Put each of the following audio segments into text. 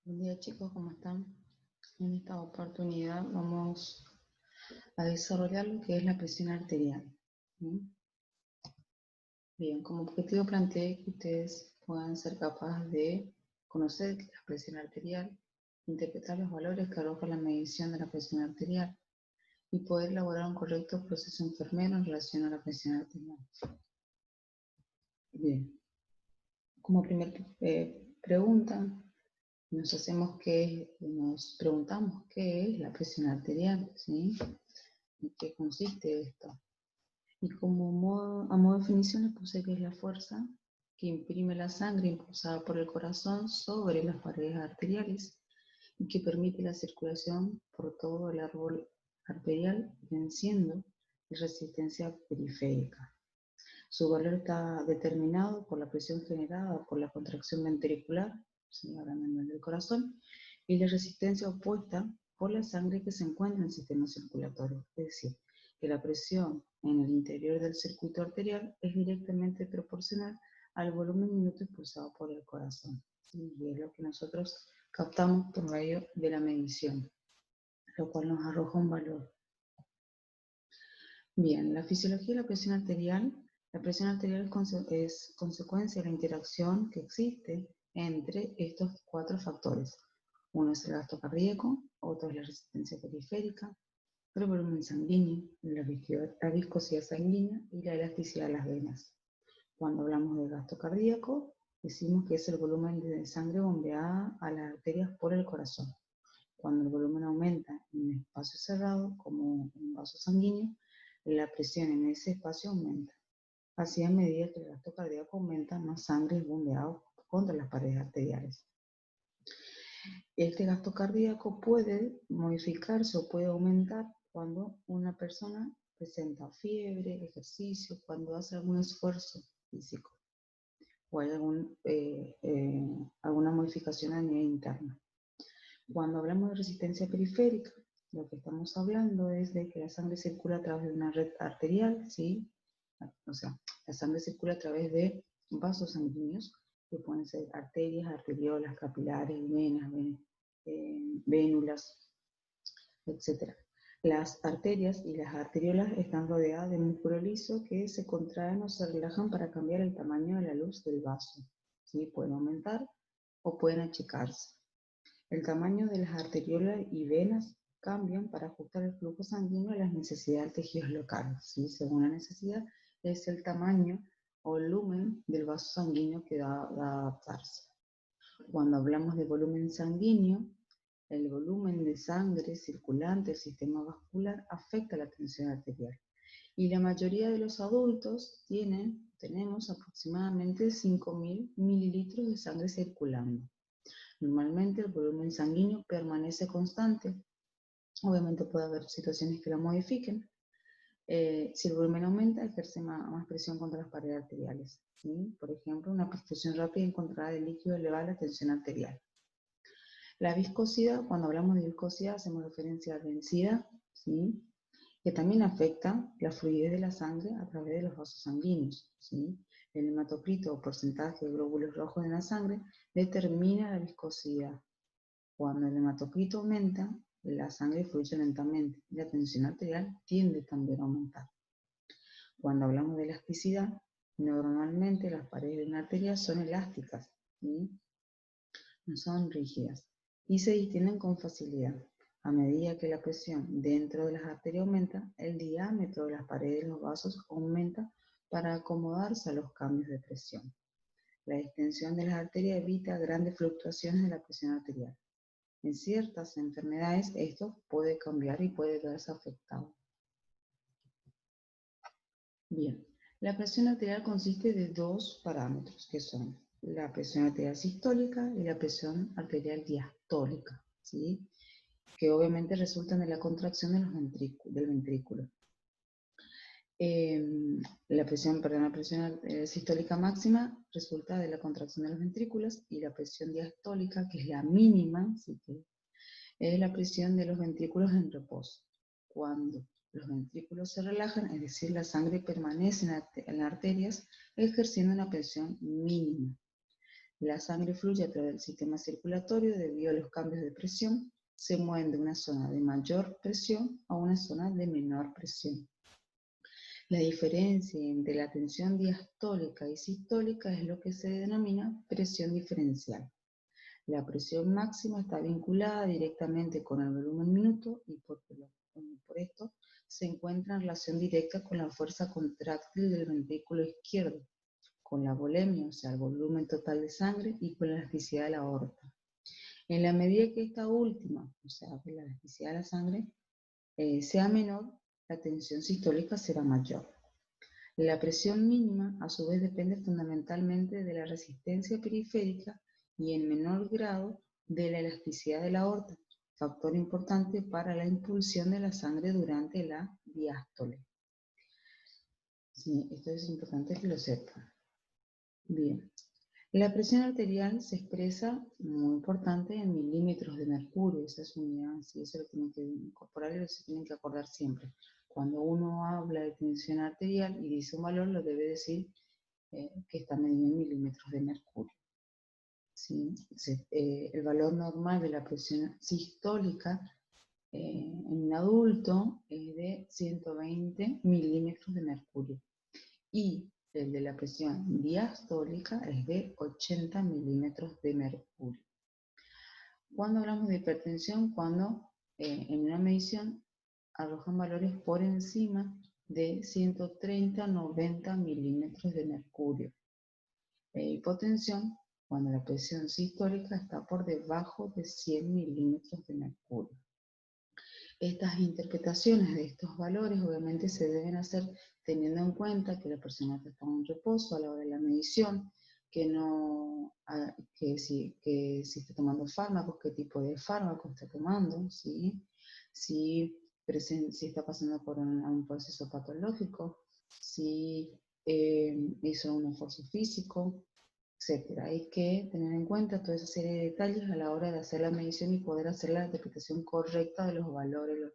Buen día chicos, ¿cómo están? En esta oportunidad vamos a desarrollar lo que es la presión arterial. ¿Sí? Bien, como objetivo planteé que ustedes puedan ser capaces de conocer la presión arterial, interpretar los valores que arroja la medición de la presión arterial y poder elaborar un correcto proceso enfermero en relación a la presión arterial. Bien, como primer pregunta, nos preguntamos qué es la presión arterial, ¿sí? ¿En qué consiste esto? Y a modo de definición les puse que es la fuerza que imprime la sangre impulsada por el corazón sobre las paredes arteriales y que permite la circulación por todo el árbol arterial, venciendo la resistencia periférica. Su valor está determinado por la presión generada por la contracción ventricular, hablando a nivel del corazón, y la resistencia opuesta por la sangre que se encuentra en el sistema circulatorio. Es decir, que la presión en el interior del circuito arterial es directamente proporcional al volumen minuto expulsado por el corazón. Y es lo que nosotros captamos por medio de la medición, lo cual nos arroja un valor. Bien, la fisiología de la presión arterial. La presión arterial es consecuencia de la interacción que existe entre estos cuatro factores. Uno es el gasto cardíaco, otro es la resistencia periférica, el volumen sanguíneo, la viscosidad sanguínea y la elasticidad de las venas. Cuando hablamos de gasto cardíaco, decimos que es el volumen de sangre bombeada a las arterias por el corazón. Cuando el volumen aumenta en un espacio cerrado, como un vaso sanguíneo, la presión en ese espacio aumenta. Así, a medida que el gasto cardíaco aumenta, más sangre es bombeado contra las paredes arteriales. Este gasto cardíaco puede modificarse o puede aumentar cuando una persona presenta fiebre, ejercicio, cuando hace algún esfuerzo físico o hay alguna modificación a nivel interno. Cuando hablamos de resistencia periférica, lo que estamos hablando es de que la sangre circula a través de una red arterial, ¿sí? O sea, la sangre circula a través de vasos sanguíneos, que pueden ser arterias, arteriolas, capilares, venas, vénulas, etc. Las arterias y las arteriolas están rodeadas de músculo liso que se contraen o se relajan para cambiar el tamaño de la luz del vaso, ¿sí? Pueden aumentar o pueden achicarse. El tamaño de las arteriolas y venas cambian para ajustar el flujo sanguíneo a las necesidades de tejidos locales, ¿sí? Según la necesidad, es el tamaño o el lumen del vaso sanguíneo que va a adaptarse. Cuando hablamos de volumen sanguíneo, el volumen de sangre circulante del sistema vascular afecta la tensión arterial. Y la mayoría de los adultos tenemos aproximadamente 5.000 mililitros de sangre circulando. Normalmente el volumen sanguíneo permanece constante. Obviamente puede haber situaciones que lo modifiquen. Si el volumen aumenta, ejerce más presión contra las paredes arteriales, ¿sí? Por ejemplo, una perfusión rápida encontrada de líquido eleva la tensión arterial. La viscosidad, cuando hablamos de viscosidad, hacemos referencia a la densidad, ¿sí? Que también afecta la fluidez de la sangre a través de los vasos sanguíneos, ¿sí? El hematocrito o porcentaje de glóbulos rojos en la sangre determina la viscosidad. Cuando el hematocrito aumenta, la sangre fluye lentamente y la tensión arterial tiende también a aumentar. Cuando hablamos de elasticidad, normalmente las paredes de una arteria son elásticas, ¿sí? No son rígidas y se distienden con facilidad. A medida que la presión dentro de las arterias aumenta, el diámetro de las paredes de los vasos aumenta para acomodarse a los cambios de presión. La extensión de las arterias evita grandes fluctuaciones de la presión arterial. En ciertas enfermedades esto puede cambiar y puede verse afectado. Bien, la presión arterial consiste de dos parámetros que son la presión arterial sistólica y la presión arterial diastólica, ¿sí? Que obviamente resultan de la contracción de del ventrículo. La presión sistólica máxima resulta de la contracción de los ventrículos y la presión diastólica, que es la mínima, ¿sí? Que es la presión de los ventrículos en reposo. Cuando los ventrículos se relajan, es decir, la sangre permanece en las arterias ejerciendo una presión mínima. La sangre fluye a través del sistema circulatorio debido a los cambios de presión, se mueve de una zona de mayor presión a una zona de menor presión. La diferencia entre la tensión diastólica y sistólica es lo que se denomina presión diferencial. La presión máxima está vinculada directamente con el volumen minuto y por esto se encuentra en relación directa con la fuerza contráctil del ventrículo izquierdo, con la volemia, o sea, el volumen total de sangre, y con la elasticidad de la aorta. En la medida que esta última, o sea, que la elasticidad de la sangre, sea menor, la tensión sistólica será mayor. La presión mínima, a su vez, depende fundamentalmente de la resistencia periférica y en menor grado de la elasticidad de la aorta, factor importante para la impulsión de la sangre durante la diástole. Sí, esto es importante que lo sepan. Bien. La presión arterial se expresa, muy importante, en milímetros de mercurio. Esa es unidad, sí, eso lo tienen que incorporar y se tienen que acordar siempre. Cuando uno habla de tensión arterial y dice un valor, lo debe decir que está medido en milímetros de mercurio. ¿Sí? El valor normal de la presión sistólica en un adulto es de 120 milímetros de mercurio. Y el de la presión diastólica es de 80 milímetros de mercurio. Cuando hablamos de hipertensión, cuando en una medición arrojan valores por encima de 130-90 milímetros de mercurio. Hipotensión, cuando la presión sistólica está por debajo de 100 milímetros de mercurio. Estas interpretaciones de estos valores obviamente se deben hacer teniendo en cuenta que la persona está en reposo a la hora de la medición, que si está tomando fármacos, qué tipo de fármacos está tomando, ¿sí? si está pasando por un proceso patológico, si hizo un esfuerzo físico, etc. Hay que tener en cuenta toda esa serie de detalles a la hora de hacer la medición y poder hacer la interpretación correcta de los valores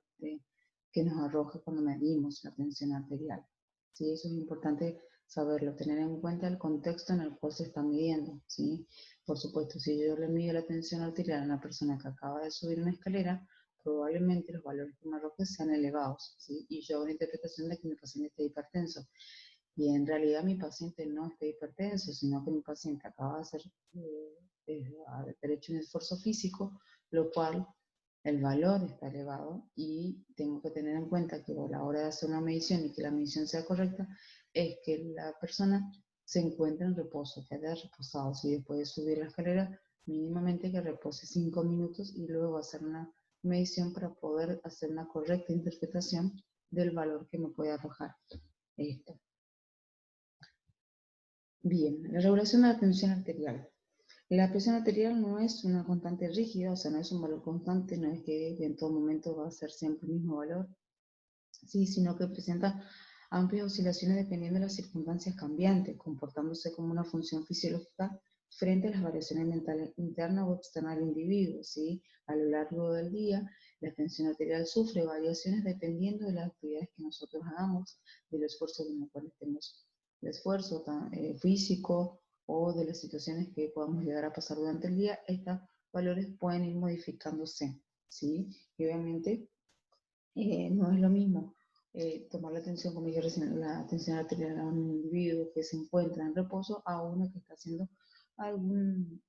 que nos arroja cuando medimos la tensión arterial. ¿Sí? Eso es importante saberlo, tener en cuenta el contexto en el cual se está midiendo. ¿Sí? Por supuesto, si yo le mido la tensión arterial a una persona que acaba de subir una escalera, probablemente los valores que me arroje sean elevados. ¿Sí? Y yo hago una interpretación de que mi paciente está hipertenso. Y en realidad mi paciente no está hipertenso, sino que mi paciente acaba de haber hecho un esfuerzo físico, lo cual el valor está elevado y tengo que tener en cuenta que a la hora de hacer una medición y que la medición sea correcta, es que la persona se encuentra en reposo, que haya reposado. Si después de subir la escalera, mínimamente que repose 5 minutos y luego hacer una medición para poder hacer una correcta interpretación del valor que me puede arrojar esto. Bien, la regulación de la tensión arterial. La presión arterial no es una constante rígida, o sea, no es un valor constante, no es que en todo momento va a ser siempre el mismo valor, sí, sino que presenta amplias oscilaciones dependiendo de las circunstancias cambiantes, comportándose como una función fisiológica frente a las variaciones mentales internas o externas del individuo, ¿sí? A lo largo del día, la tensión arterial sufre variaciones dependiendo de las actividades que nosotros hagamos, del esfuerzo con el cual estemos, el esfuerzo físico o de las situaciones que podamos llegar a pasar durante el día. Estos valores pueden ir modificándose, ¿sí? Y obviamente no es lo mismo tomar la atención, como dije recién, la atención arterial a un individuo que se encuentra en reposo a uno que está haciendo alguna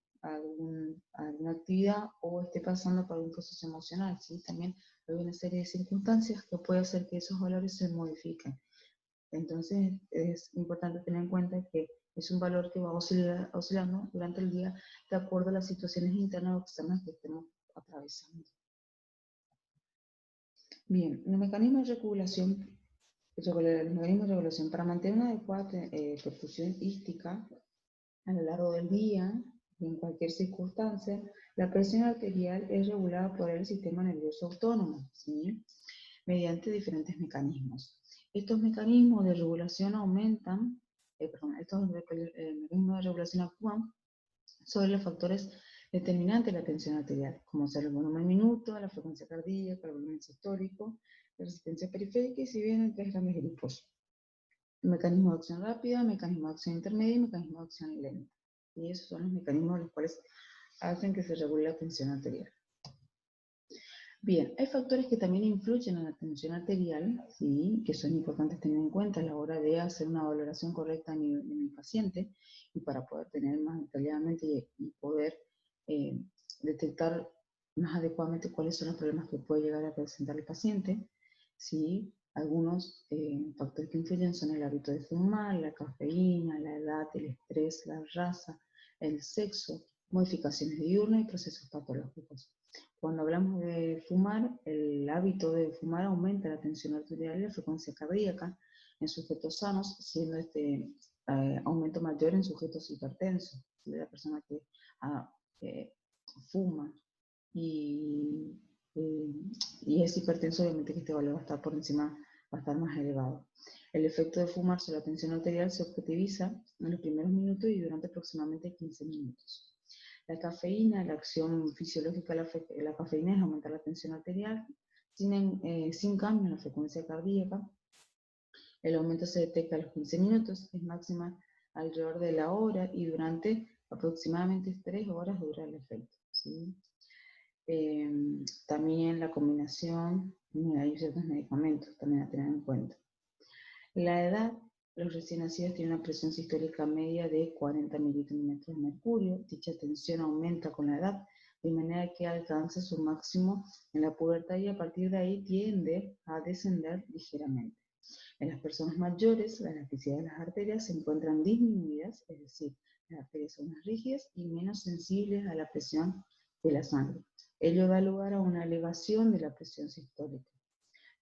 actividad o esté pasando por un proceso emocional, ¿sí? También hay una serie de circunstancias que puede hacer que esos valores se modifiquen. Entonces es importante tener en cuenta que es un valor que va oscilando durante el día de acuerdo a las situaciones internas o externas que estemos atravesando. Bien, los mecanismos de regulación, para mantener una adecuada perfusión ística a lo largo del día y en cualquier circunstancia, la presión arterial es regulada por el sistema nervioso autónomo, ¿sí? Mediante diferentes mecanismos. Estos mecanismos de regulación estos mecanismos de regulación actúan sobre los factores determinantes de la tensión arterial, como ser el volumen minuto, la frecuencia cardíaca, el volumen sistólico, la resistencia periférica y si bien tres grandes grupos. Mecanismo de acción rápida, mecanismo de acción intermedia y mecanismo de acción lenta. Y esos son los mecanismos los cuales hacen que se regule la tensión arterial. Bien, hay factores que también influyen en la tensión arterial, ¿sí?, que son importantes tener en cuenta a la hora de hacer una valoración correcta de mi paciente, y para poder tener más detalladamente y poder detectar más adecuadamente cuáles son los problemas que puede llegar a presentar el paciente. ¿Sí? Algunos factores que influyen son el hábito de fumar, la cafeína, la edad, el estrés, la raza, el sexo, modificaciones diurnas y procesos patológicos. Cuando hablamos de fumar, el hábito de fumar aumenta la tensión arterial y la frecuencia cardíaca en sujetos sanos, siendo este aumento mayor en sujetos hipertensos. De la persona que fuma y es hipertenso, obviamente que este valor va a estar por encima, va a estar más elevado. El efecto de fumar sobre la tensión arterial se objetiviza en los primeros minutos y durante aproximadamente 15 minutos. La cafeína, la acción fisiológica de la cafeína es aumentar la tensión arterial sin cambio en la frecuencia cardíaca. El aumento se detecta a los 15 minutos, es máxima alrededor de la hora y durante aproximadamente 3 horas dura el efecto, ¿sí? También la combinación, hay ciertos medicamentos también a tener en cuenta. La edad, los recién nacidos tienen una presión sistólica media de 40 milímetros de mercurio. Dicha tensión aumenta con la edad, de manera que alcanza su máximo en la pubertad y a partir de ahí tiende a descender ligeramente. En las personas mayores, la elasticidad de las arterias se encuentran disminuidas, es decir, las arterias son más rígidas y menos sensibles a la presión de la sangre. Ello da lugar a una elevación de la presión sistólica.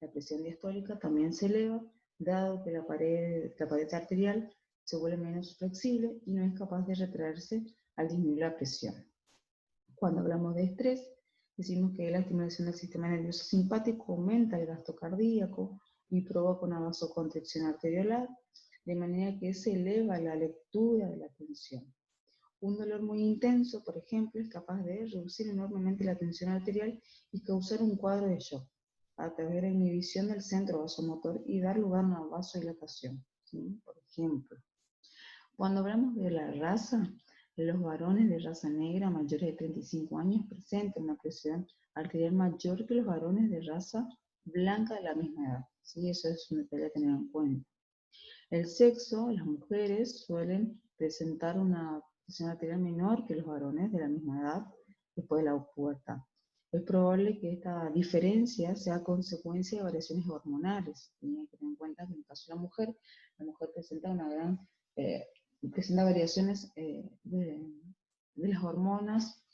La presión diastólica también se eleva, dado que la pared arterial se vuelve menos flexible y no es capaz de retraerse al disminuir la presión. Cuando hablamos de estrés, decimos que la estimulación del sistema nervioso simpático aumenta el gasto cardíaco y provoca una vasoconstricción arteriolar, de manera que se eleva la lectura de la tensión. Un dolor muy intenso, por ejemplo, es capaz de reducir enormemente la tensión arterial y causar un cuadro de shock, a través de la inhibición del centro vasomotor y dar lugar a una vasodilatación, ¿sí? Por ejemplo, cuando hablamos de la raza, los varones de raza negra mayores de 35 años presentan una presión arterial mayor que los varones de raza blanca de la misma edad, ¿sí? Eso es un detalle a tener en cuenta. El sexo, las mujeres suelen presentar una presión arterial menor que los varones de la misma edad después de la pubertad. Es probable que esta diferencia sea consecuencia de variaciones hormonales. Hay que tener en cuenta que en el caso de la mujer presenta variaciones de las hormonas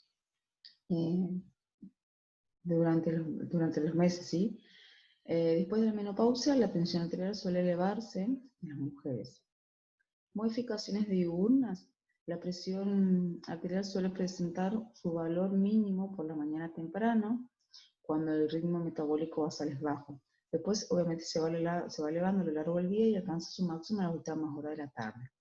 durante los meses, ¿sí? Después de la menopausia, la tensión arterial suele elevarse en las mujeres. Modificaciones diurnas. La presión arterial suele presentar su valor mínimo por la mañana temprano, cuando el ritmo metabólico basal es bajo. Después, obviamente, se va elevando a lo largo del día y alcanza su máximo a la última hora de la tarde.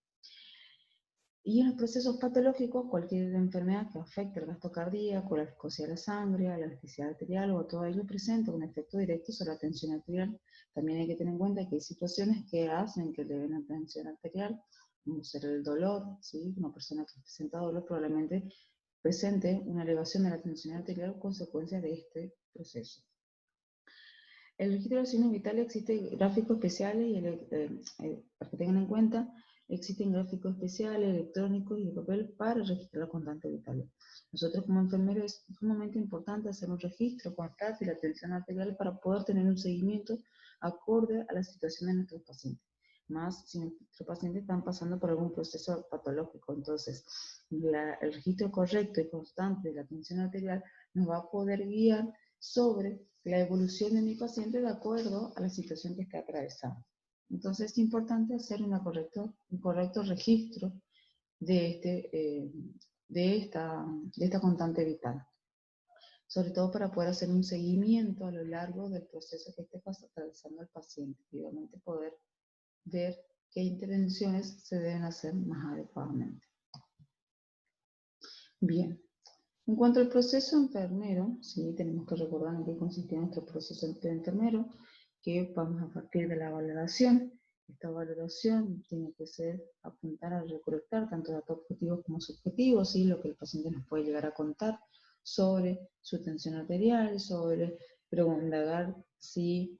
Y en los procesos patológicos, cualquier enfermedad que afecte el gasto cardíaco, la viscosidad de la sangre, la elasticidad arterial o todo ello presenta un efecto directo sobre la tensión arterial. También hay que tener en cuenta que hay situaciones que hacen que eleve la tensión arterial, como ser el dolor, ¿sí? Una persona que presenta dolor probablemente presente una elevación de la tensión arterial como consecuencia de este proceso. El registro de los signos vitales existen gráficos especiales para que tengan en cuenta. Existen gráficos especiales, electrónicos y de papel para registrar los constantes vitales. Nosotros como enfermeros es sumamente importante hacer un registro constante de la tensión arterial para poder tener un seguimiento acorde a la situación de nuestros pacientes. Más si nuestros pacientes están pasando por algún proceso patológico. Entonces, el registro correcto y constante de la tensión arterial nos va a poder guiar sobre la evolución de mi paciente de acuerdo a la situación que está atravesando. Entonces es importante hacer un correcto registro de esta constante vital, sobre todo para poder hacer un seguimiento a lo largo del proceso que esté atravesando el paciente y obviamente poder ver qué intervenciones se deben hacer más adecuadamente. Bien. En cuanto al proceso enfermero, sí, tenemos que recordar en qué consistía nuestro proceso de enfermero, que vamos a partir de la valoración, Esta valoración tiene que apuntar a recolectar tanto datos objetivos como subjetivos, ¿sí? Lo que el paciente nos puede llegar a contar sobre su tensión arterial, sobre indagar si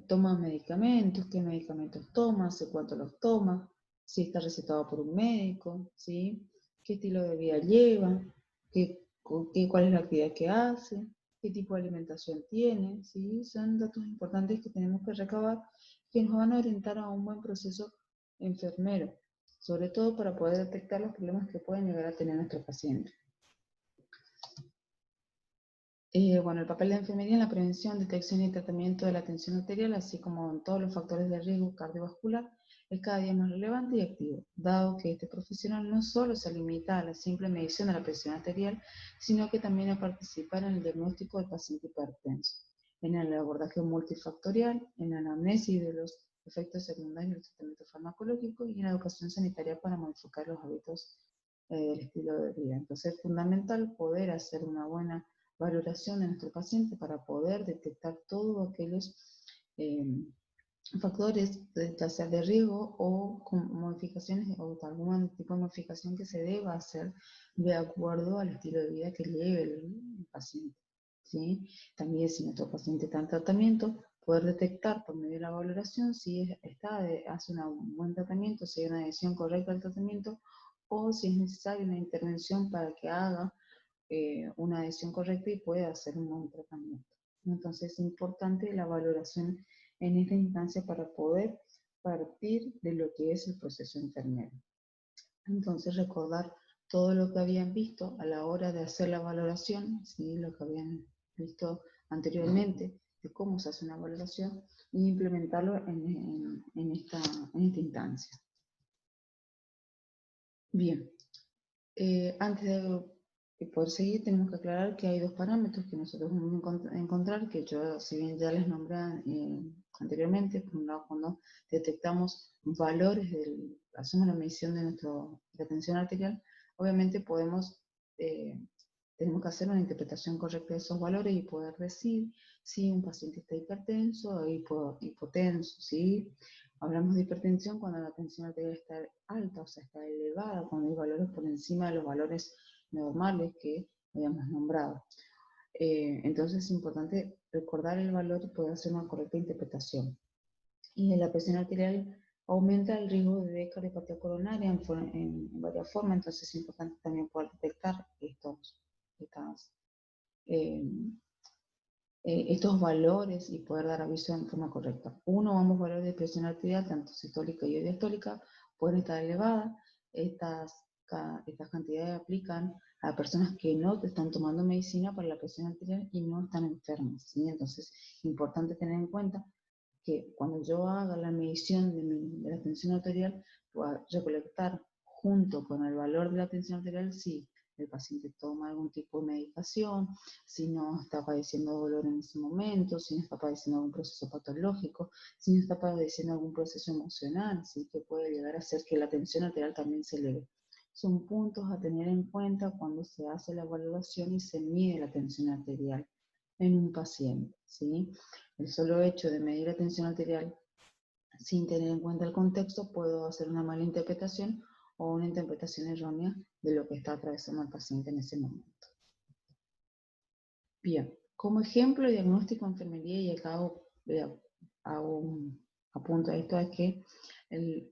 toma medicamentos, qué medicamentos toma, hace cuánto los toma, si está recetado por un médico, ¿sí? Qué estilo de vida lleva, cuál es la actividad que hace, qué tipo de alimentación tiene, ¿sí? Son datos importantes que tenemos que recabar que nos van a orientar a un buen proceso enfermero, sobre todo para poder detectar los problemas que pueden llegar a tener nuestro paciente. Bueno, el papel de la enfermería en la prevención, detección y tratamiento de la tensión arterial, así como en todos los factores de riesgo cardiovascular, es cada día más relevante y activo, dado que este profesional no solo se limita a la simple medición de la presión arterial, sino que también a participar en el diagnóstico del paciente hipertenso, en el abordaje multifactorial, en la anamnesis de los efectos secundarios del tratamiento farmacológico y en la educación sanitaria para modificar los hábitos del estilo de vida. Entonces es fundamental poder hacer una buena valoración de nuestro paciente para poder detectar todos aquellos factores, ya sea de riesgo o con modificaciones o algún tipo de modificación que se deba hacer de acuerdo al estilo de vida que lleve el paciente, ¿sí? También si nuestro paciente está en tratamiento, poder detectar por medio de la valoración si hace un buen tratamiento, si hay una adhesión correcta al tratamiento o si es necesaria una intervención para que haga una adhesión correcta y pueda hacer un buen tratamiento. Entonces es importante la valoración en esta instancia para poder partir de lo que es el proceso enfermero. Entonces recordar todo lo que habían visto a la hora de hacer la valoración, ¿sí? Lo que habían visto anteriormente de cómo se hace una valoración y implementarlo en esta instancia. Bien, antes de poder seguir, tenemos que aclarar que hay dos parámetros que nosotros vamos a encontrar, que yo, si bien ya les nombré anteriormente, por un lado, cuando detectamos valores, hacemos la medición de la tensión arterial, obviamente tenemos que hacer una interpretación correcta de esos valores y poder decir si un paciente está hipertenso o hipotenso, ¿sí? Hablamos de hipertensión cuando la tensión arterial está alta, o sea, está elevada, cuando hay valores por encima de los valores normales que habíamos nombrado. Entonces es importante recordar el valor y poder hacer una correcta interpretación. Y la presión arterial aumenta el riesgo de cardiopatía coronaria en varias formas, entonces es importante también poder detectar estos valores y poder dar aviso en forma correcta. Ambos valores de presión arterial, tanto sistólica y diastólica, pueden estar elevadas. Estas cantidades aplican a personas que no están tomando medicina para la presión arterial y no están enfermas, ¿sí? Entonces, es importante tener en cuenta que cuando yo haga la medición de la tensión arterial, pueda recolectar junto con el valor de la tensión arterial si el paciente toma algún tipo de medicación, si no está padeciendo dolor en ese momento, si no está padeciendo algún proceso patológico, si no está padeciendo algún proceso emocional, ¿sí? Que puede llegar a hacer que la tensión arterial también se eleve. Son puntos a tener en cuenta cuando se hace la evaluación y se mide la tensión arterial en un paciente, ¿sí? El solo hecho de medir la tensión arterial sin tener en cuenta el contexto, puedo hacer una mala interpretación o una interpretación errónea de lo que está atravesando el paciente en ese momento. Bien, como ejemplo de diagnóstico de enfermería, y acá hago un apunto a esto, es que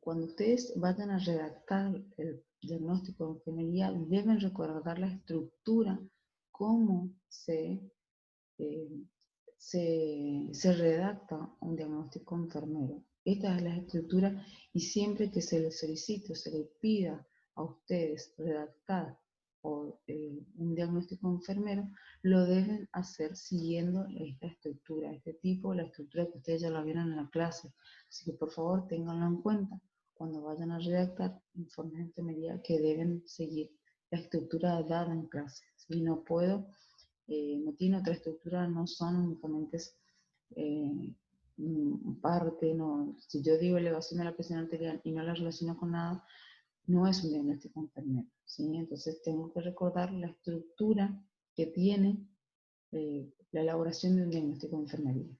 cuando ustedes vayan a redactar el diagnóstico de enfermería, deben recordar la estructura, cómo se redacta un diagnóstico enfermero. Esta es la estructura y siempre que se les solicite o se les pida a ustedes redactar un diagnóstico enfermero, lo deben hacer siguiendo esta estructura, la estructura que ustedes ya la vieron en la clase. Así que por favor ténganlo en cuenta cuando vayan a redactar informes de enfermería que deben seguir la estructura dada en clase. Si no no tiene otra estructura, no son únicamente parte, no, si yo digo elevación de la presión arterial y no la relaciono con nada, no es un diagnóstico enfermero, ¿sí? Entonces tengo que recordar la estructura que tiene la elaboración de un diagnóstico de enfermería.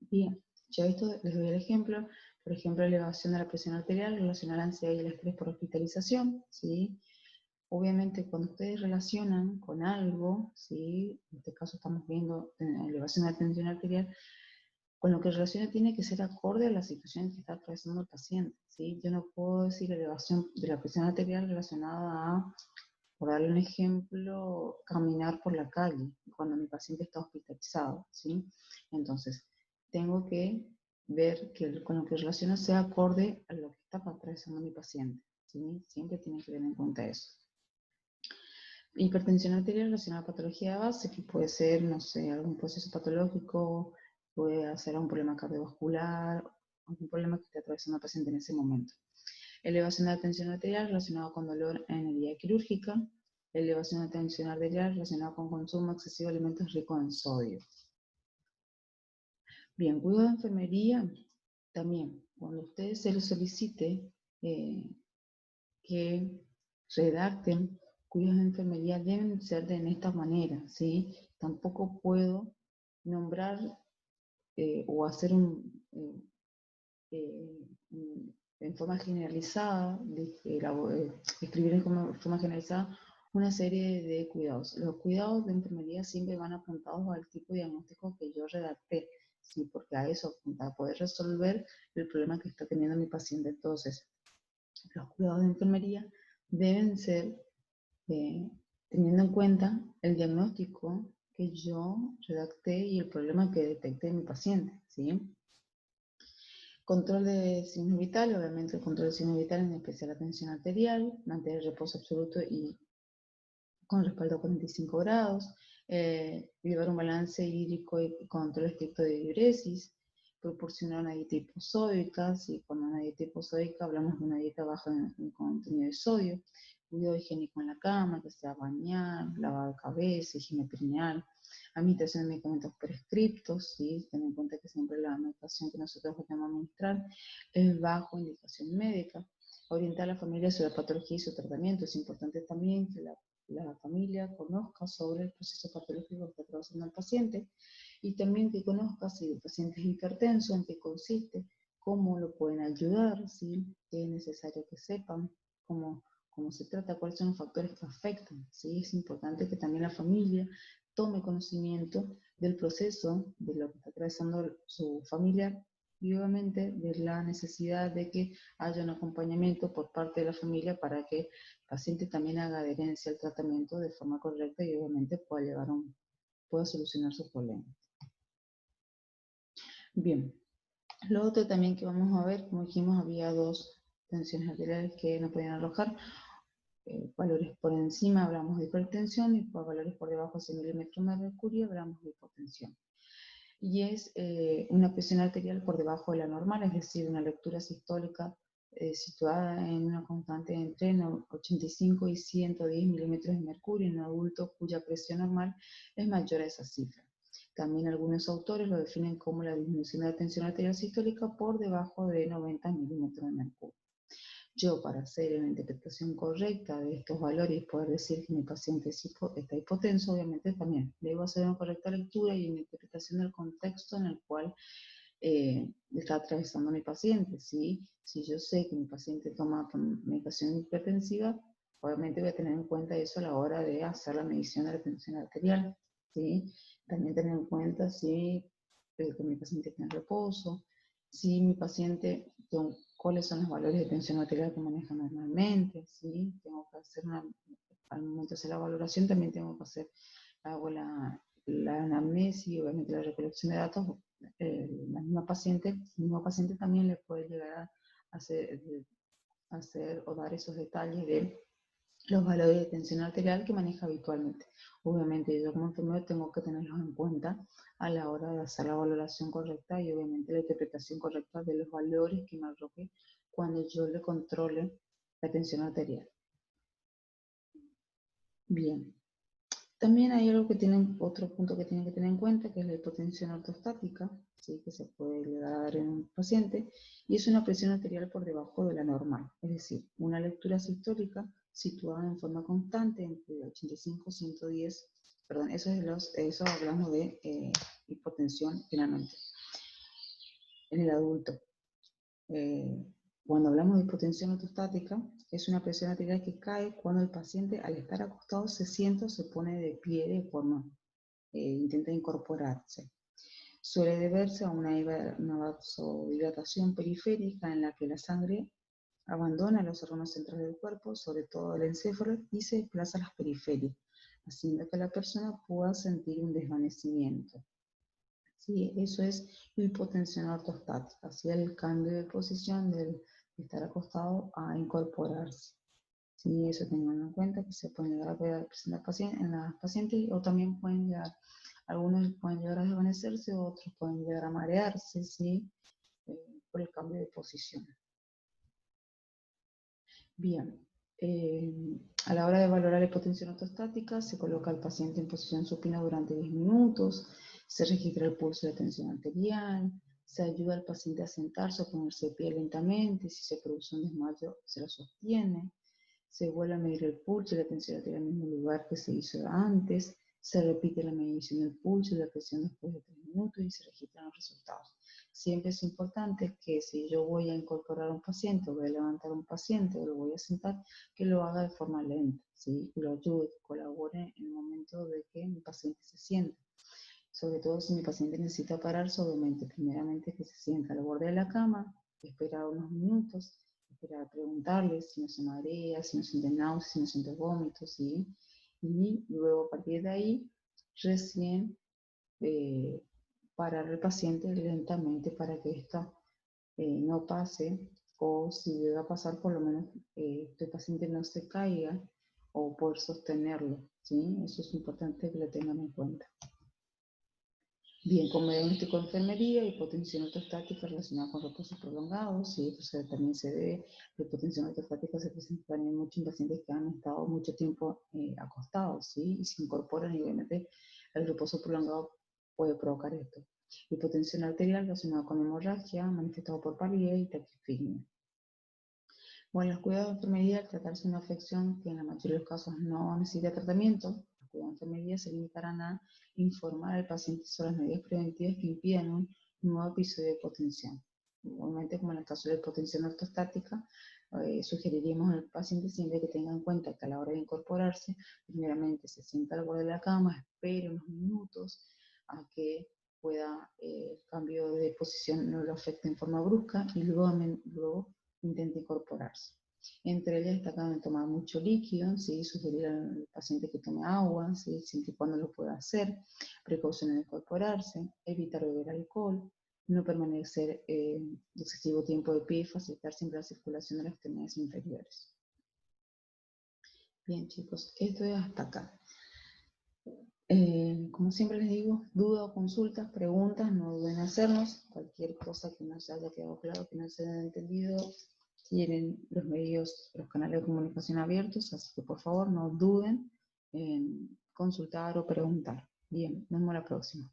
Bien, ya esto les doy el ejemplo Por ejemplo, elevación de la presión arterial relacionada a la ansiedad y el estrés por hospitalización, ¿sí? Obviamente, cuando ustedes relacionan con algo, ¿sí? En este caso estamos viendo elevación de la tensión arterial, con lo que relaciona tiene que ser acorde a la situación que está atravesando el paciente, ¿sí? Yo no puedo decir elevación de la presión arterial relacionada a, por darle un ejemplo, caminar por la calle cuando mi paciente está hospitalizado, ¿sí? Entonces, tengo que ver que con lo que relaciona sea acorde a lo que está atravesando mi paciente, ¿sí? Siempre tienen que tener en cuenta eso. Hipertensión arterial relacionada a patología de base, que puede ser, no sé, algún proceso patológico, puede ser un problema cardiovascular, algún problema que esté atravesando el paciente en ese momento. Elevación de la tensión arterial relacionada con dolor en herida quirúrgica. Elevación de tensión arterial relacionada con consumo excesivo de alimentos ricos en sodio. Bien, cuidado de enfermería, también, cuando ustedes se les solicite que redacten cuidados de enfermería, deben ser de esta manera, ¿sí? Tampoco puedo nombrar o hacer en forma generalizada, escribir en forma generalizada una serie de cuidados. Los cuidados de enfermería siempre van apuntados al tipo de diagnóstico que yo redacté, ¿sí? Porque a eso apunta, a poder resolver el problema que está teniendo mi paciente. Entonces, los cuidados de enfermería deben ser teniendo en cuenta el diagnóstico que yo redacté y el problema que detecté en mi paciente, ¿sí? Control de signos vitales, obviamente el control de signos vitales, en especial la tensión arterial, mantener el reposo absoluto y con respaldo a 45 grados, llevar un balance hídrico y control estricto de diuresis, proporcionar una dieta hiposódica, si cuando una dieta hiposódica hablamos de una dieta baja en contenido de sodio, cuidado higiénico en la cama, que sea bañar, lavado de cabeza, higiene perineal, administración de medicamentos prescriptos, ¿sí? Ten en cuenta que siempre la medicación que nosotros podemos administrar es bajo indicación médica. Orientar a la familia sobre la patología y su tratamiento. Es importante también que la familia conozca sobre el proceso patológico que está atravesando el paciente y también que conozca si el paciente es hipertenso, en qué consiste, cómo lo pueden ayudar, ¿sí? Qué es necesario que sepan, cómo se trata, cuáles son los factores que afectan, ¿sí? Es importante que también la familia tome conocimiento del proceso, de lo que está atravesando su familiar y obviamente de la necesidad de que haya un acompañamiento por parte de la familia para que el paciente también haga adherencia al tratamiento de forma correcta y obviamente pueda solucionar sus problemas. Bien, lo otro también que vamos a ver, como dijimos, había dos tensiones arteriales que no podían arrojar. Valores por encima hablamos de hipertensión y por valores por debajo de 100 milímetros de mercurio hablamos de hipotensión. Y es una presión arterial por debajo de la normal, es decir, una lectura sistólica situada en una constante entre 85 y 110 milímetros de mercurio en un adulto cuya presión normal es mayor a esa cifra. También algunos autores lo definen como la disminución de la tensión arterial sistólica por debajo de 90 milímetros de mercurio. Yo, para hacer una interpretación correcta de estos valores y poder decir que mi paciente está hipotenso, obviamente también debo hacer una correcta lectura y una interpretación del contexto en el cual está atravesando mi paciente, ¿sí? Si yo sé que mi paciente toma medicación hipertensiva, obviamente voy a tener en cuenta eso a la hora de hacer la medición de la tensión arterial, ¿sí? También tener en cuenta si que mi paciente está en reposo, si mi paciente, cuáles son los valores de tensión arterial que maneja normalmente, ¿sí? Tengo que hacer al momento de hacer la valoración también tengo que hacer, hago la anamnesis y obviamente la recolección de datos. El mismo paciente también le puede llegar a hacer o dar esos detalles de los valores de tensión arterial que maneja habitualmente. Obviamente yo como enfermero tengo que tenerlos en cuenta a la hora de hacer la valoración correcta y obviamente la interpretación correcta de los valores que me arroje cuando yo le controle la tensión arterial. Bien. También hay otro punto que tienen que tener en cuenta, que es la hipotensión ortostática, ¿sí? Que se puede llegar a dar en un paciente, y es una presión arterial por debajo de la normal, es decir, una lectura sistólica situada en forma constante entre 85 y 110, perdón, eso hablamos de hipotensión finalmente, en el adulto. cuando hablamos de hipotensión ortostática, es una presión arterial que cae cuando el paciente, al estar acostado, se sienta o se pone de pie de forma, intenta incorporarse. Suele deberse a una vasodilatación periférica en la que la sangre abandona los órganos centrales del cuerpo, sobre todo el encéfalo, y se desplaza a las periferias, haciendo que la persona pueda sentir un desvanecimiento. ¿Sí? Eso es hipotensión ortostática, ¿sí? El cambio de posición de estar acostado a incorporarse. ¿Sí? Eso tengan en cuenta, que se pueden llegar a presentar en las pacientes, o también pueden llegar, algunos pueden llegar a desvanecerse, otros pueden llegar a marearse, ¿sí? Por el cambio de posición. Bien, a la hora de valorar la hipotensión ortostática, se coloca al paciente en posición supina durante 10 minutos, se registra el pulso y la tensión arterial, se ayuda al paciente a sentarse o ponerse de pie lentamente, si se produce un desmayo se lo sostiene, se vuelve a medir el pulso y la tensión arterial en el mismo lugar que se hizo antes, se repite la medición del pulso y la presión después de 3 minutos y se registran los resultados. Siempre es importante que si yo voy a incorporar a un paciente, o voy a levantar a un paciente, o lo voy a sentar, que lo haga de forma lenta, ¿sí? Que lo ayude, que colabore en el momento de que mi paciente se sienta. Sobre todo si mi paciente necesita pararse, obviamente, primeramente que se sienta al borde de la cama, esperar unos minutos, esperar preguntarle si no se marea, si no siente náuseas, si no siente vómitos, ¿sí? Y luego a partir de ahí, recién parar al paciente lentamente para que esto no pase, o si llega a pasar, por lo menos este paciente no se caiga o poder sostenerlo, ¿sí? Eso es importante que lo tengan en cuenta. Bien, como diagnóstico de enfermería, hipotensión ortostática relacionada con reposo prolongado, sí, pues, también se debe, la hipotensión ortostática se presenta también mucho en pacientes que han estado mucho tiempo acostados, ¿sí? Y se incorporan y obviamente el reposo prolongado puede provocar esto. Hipotensión arterial relacionada con hemorragia, manifestado por palidez y taquifilia. Bueno, los cuidados de enfermería, al tratarse de una afección que en la mayoría de los casos no necesita tratamiento, los cuidados de enfermería se limitarán a informar al paciente sobre las medidas preventivas que impidan un nuevo episodio de hipotensión. Igualmente, como en el caso de la hipotensión ortostática, sugeriríamos al paciente siempre que tenga en cuenta que a la hora de incorporarse, primeramente se sienta al borde de la cama, espere unos minutos a que pueda el cambio de posición no lo afecte en forma brusca y luego intente incorporarse. Entre ellas destacan tomar mucho líquido, ¿sí? Sugerir al paciente que tome agua, ¿sí? Siempre y cuando lo pueda hacer, precauciones de incorporarse, evitar beber alcohol, no permanecer excesivo tiempo de pie y facilitar siempre la circulación de las extremidades inferiores. Bien chicos, esto es hasta acá. Como siempre les digo, dudas o consultas, preguntas, no duden en hacernos. Cualquier cosa que no se haya quedado claro, que no se haya entendido, tienen los medios, los canales de comunicación abiertos, así que por favor no duden en consultar o preguntar. Bien, nos vemos la próxima.